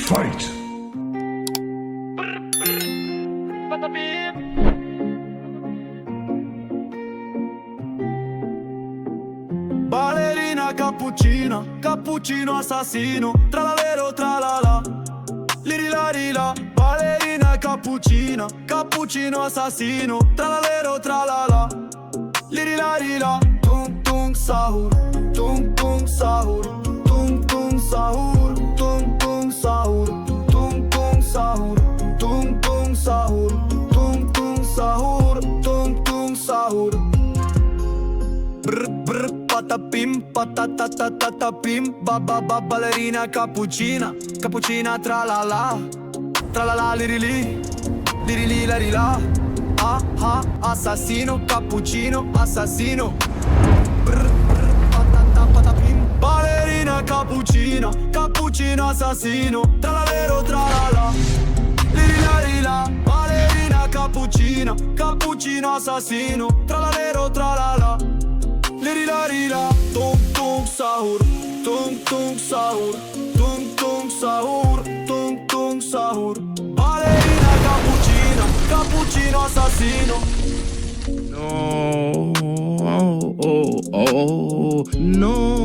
Fight! Ballerina cappuccina, cappuccino assassino, tralalero tralala, lirilarila. Ballerina cappuccina, cappuccino assassino, tralalero tralala, lirilarila. Tung tung sahur, tung tung sahur, tung tung sahur, tung tung sahur, tung tung sahur, tung tung sahur, tung tung sahur, tung tung sahur. Brr brr patapim patatatatapim, ba ba ba ballerina cappuccina, cappuccina tralala, tralala lirili, lirili larila. Ah ah assassino, cappuccino assassino. Brr brr patapim, ballerina cappuccina, cappuccino assassino, tralalero tralala, lirilarila. Ballerina cappuccina, cappuccino assassino, tralalero tralala, lirilarila. Tung tung sahur, tung tung sahur, tung tung sahur, tung tung sahur. Ballerina cappuccina, cappuccino assassino. No, no,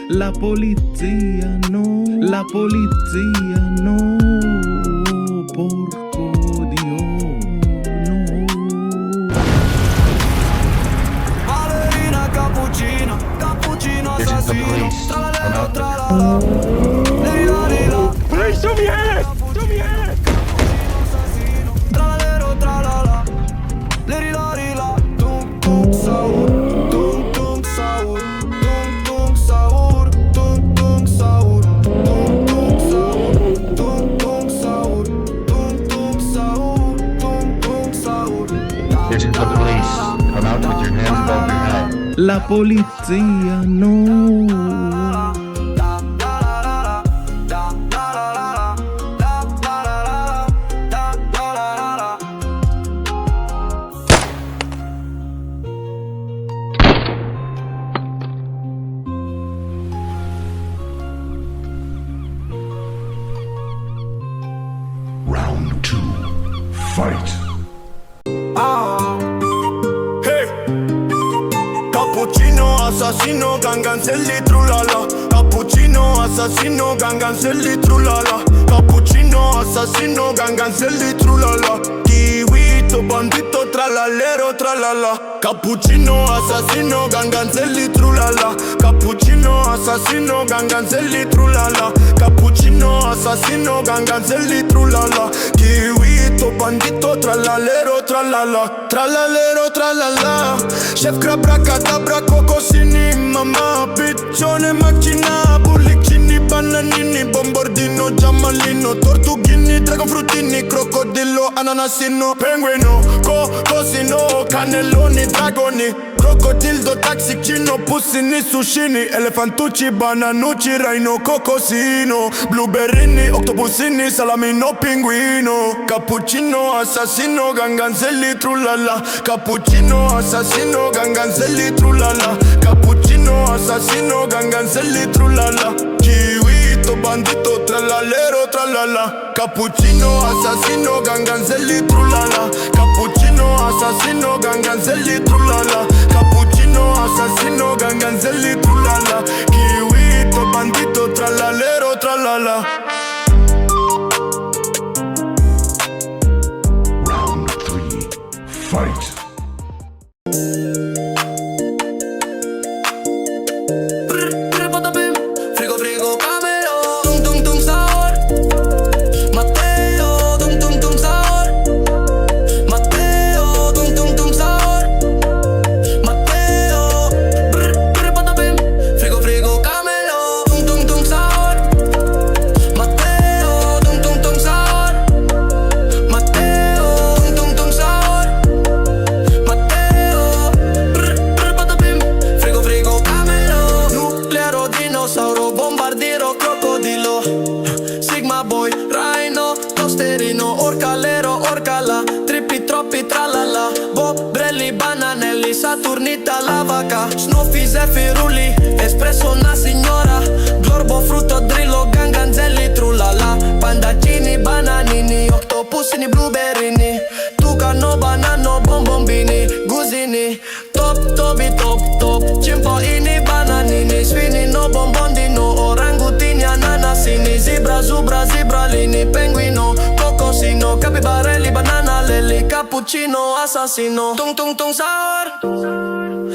la polizia no, la polizia no, porco Dio, no. Ballerina cappuccina, cappuccino assassino, tralalero tralala, lirilarila. Police, show me your hands! Show me your hands! Cappuccino assassino, tralalero tralala, lirilarila. Tung tung sahur, tung tung sahur, tung tung sahur, tung tung sahur, tung tung sahur, tung tung sahur, tung tung sahur, tung tung sahur. This is the police. Come out with your hands above your head. La polizia no. Round 2. Fight! Hey, cappuccino assassino, ganganzelli trullala. Cappuccino assassino, ganganzelli trullala. Cappuccino assassino, ganganzelli trullala. Kiwito bandito tralalero tralala. Cappuccino assassino, ganganzelli trullala. Cappuccino assassino, ganganzelli trullala. Cappuccino assassino, ganganzelli trullala. Kiwito bandito tralalero tralala. Tralalero tralala. Chef crabra cocosini, mamma piccione macchina, bullicini, bananini, bombardino, giammallino, tortughini, dragon fruttini, crocodillo, ananasino, penguino, cocosino, cannelloni, dragoni, crocodildo, taxicino, pussini, sushini, elefantucci, bananucci, rhino, cocosino, blueberrini, octopusini, salamino, pinguino. Cappuccino assassino, ganganzelli trullala. Cappuccino assassino, ganganzelli trullala. Cappuccino assassino, ganganzelli trullala. Kiwito bandito tralalero tralala. Cappuccino assassino, ganganzelli trullala. Cappuccino assassino, ganganzelli trullala. Cappuccino assassino, ganganzelli trullala. Kiwito bandito tralalero tralala. Round 3. Fight! Frigo frigo camelo, tung tung tung sahur. Matteo, tung tung tung sahur. Matteo, tung tung tung sahur. Matteo, patapim. Frigo frigo camelo, tung tung tung sahur. Matteo, tung tung tung sahur. Matteo, tung tung tung sahur. Matteo, patapim. Frigo frigo camelo, nuclearo dinosauro, bombardiero, crocodilo, Sigma boy, rhino, tosterino, orcalero, orcala, trippi troppi tralala, bobrelli, bananelli, saturnita, la vaca, snoffi, zeffirulli, espresso una signora, glorbo, frutto, drillo, ganganzelli. pusini, blueberry. Tucano, banano, bombombini, guzini. Top, tobi, top, top. Cimpaini, bananini. Sfinino, bombondino. Orangutini, ananasini. Zebra, zubra, zebralini. Penguino, cocosino. Capibarelli, banana, lelli. Cappuccino, assassino. Tung, tung, tung, sour.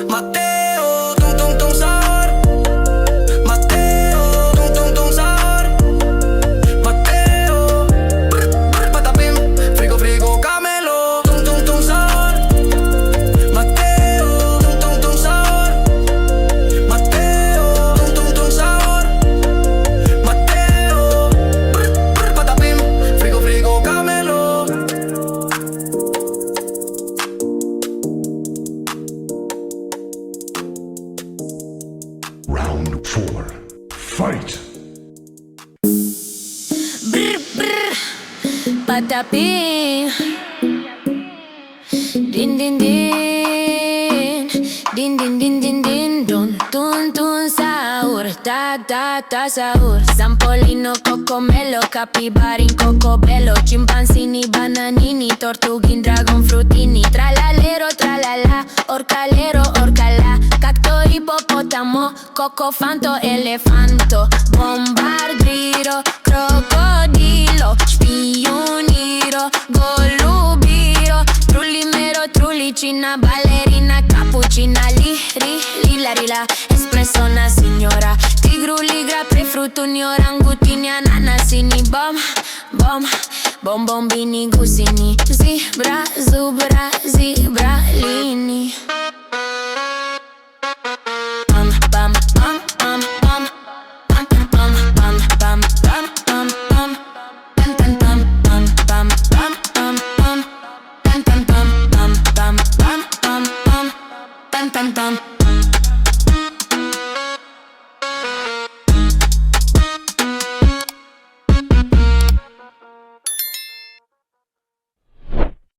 Matteo, tung, tung, tung, sour. Matteo, tung, tung, tung, sour. Matteo, brr, brr, patapim. Frigo, frigo, camelo. Tung, tung, tung, sour. Matteo, tung, tung, tung, sour. Matteo, tung, tung, tung, sour. Matteo, brr, brr, patapim. Frigo, frigo, camelo. Round 4. Fight! Brr, brr, patapim. Din din din, din din din din din, dun tun tun sahur, ta ta ta sahur. Zampolino, cocomelo, capibarin, cocobello, chimpanzini, bananini, tortughin, dragon frutini, tralalero, tralala, orcalero, orcala, cacto, ippopotamo, cocofanto, elefanto, bombardiro, crocodilo, spioniro, golubiro, trullimero, trullicina, ballerina, cappuccina, lila, rila, espresso, una signora, tigruli, grapre, fruttuni, orangutini, ananasini, bombombini, gusini, zebra, zubra, zebralini. Pam, pam, pam, pam, pam. Pam, pam, pam, pam, pam, pam, pam. Pam, pam, pam, pam, pam, pam, pam, pam. Pam, pam, pam, pam, pam, pam, pam, pam. Pam, pam, pam.